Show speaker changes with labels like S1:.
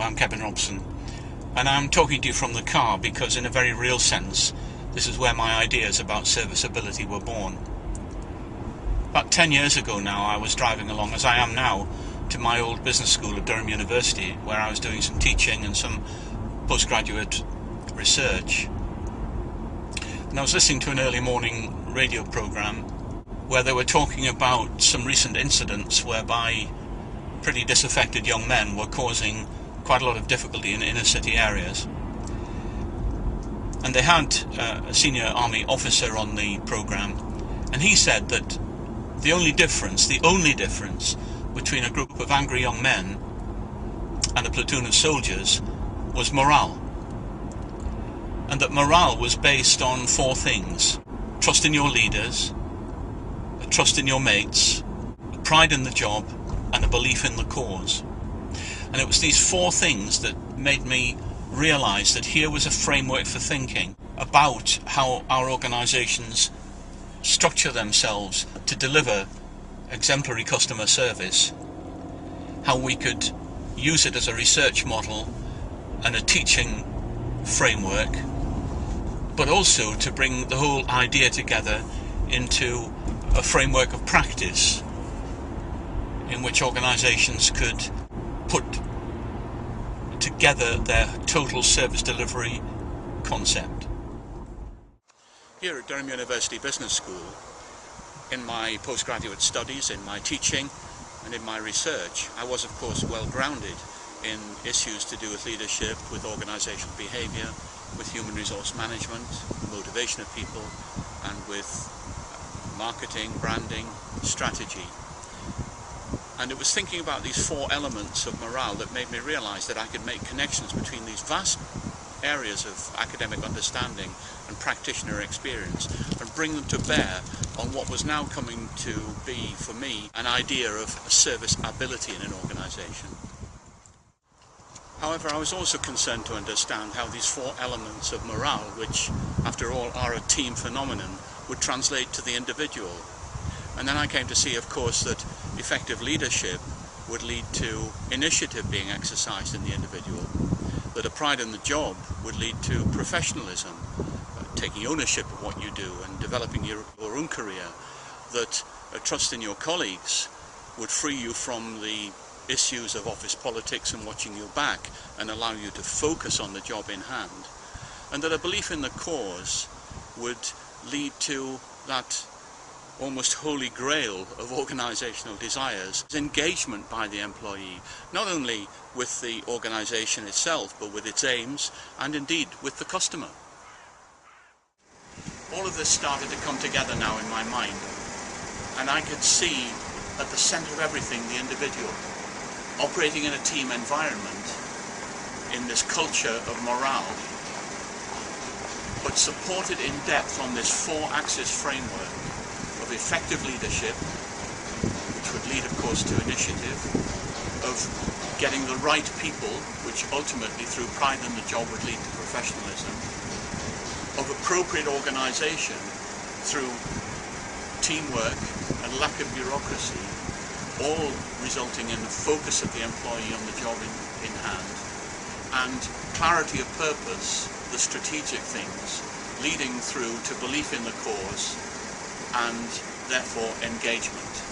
S1: I'm Kevin Robson, and I'm talking to you from the car because in a very real sense this is where my ideas about serviceability were born. About 10 years ago now, I was driving along, as I am now, to my old business school at Durham University, where I was doing some teaching and some postgraduate research. And I was listening to an early morning radio program where they were talking about some recent incidents whereby pretty disaffected young men were causing quite a lot of difficulty in inner city areas. And they had a senior army officer on the program, and he said that the only difference between a group of angry young men and a platoon of soldiers was morale. And that morale was based on four things: trust in your leaders, a trust in your mates, a pride in the job, and a belief in the cause. And it was these four things that made me realise that here was a framework for thinking about how our organisations structure themselves to deliver exemplary customer service, how we could use it as a research model and a teaching framework, but also to bring the whole idea together into a framework of practice in which organisations could put together their total service delivery concept. Here at Durham University Business School, in my postgraduate studies, in my teaching and in my research, I was of course well grounded in issues to do with leadership, with organisational behaviour, with human resource management, motivation of people, and with marketing, branding, strategy. And it was thinking about these four elements of morale that made me realise that I could make connections between these vast areas of academic understanding and practitioner experience and bring them to bear on what was now coming to be, for me, an idea of service ability in an organisation. However, I was also concerned to understand how these four elements of morale, which after all are a team phenomenon, would translate to the individual. And then I came to see, of course, that effective leadership would lead to initiative being exercised in the individual, that a pride in the job would lead to professionalism, taking ownership of what you do and developing your own career, that a trust in your colleagues would free you from the issues of office politics and watching your back and allow you to focus on the job in hand, and that a belief in the cause would lead to that almost holy grail of organisational desires, engagement by the employee, not only with the organisation itself, but with its aims and indeed with the customer. All of this started to come together now in my mind, and I could see at the centre of everything the individual, operating in a team environment, in this culture of morale, but supported in depth on this four-axis framework of effective leadership, which would lead, of course, to initiative, of getting the right people, which ultimately, through pride in the job, would lead to professionalism, of appropriate organisation through teamwork and lack of bureaucracy, all resulting in the focus of the employee on the job in hand, and clarity of purpose, the strategic things, leading through to belief in the cause, and therefore engagement.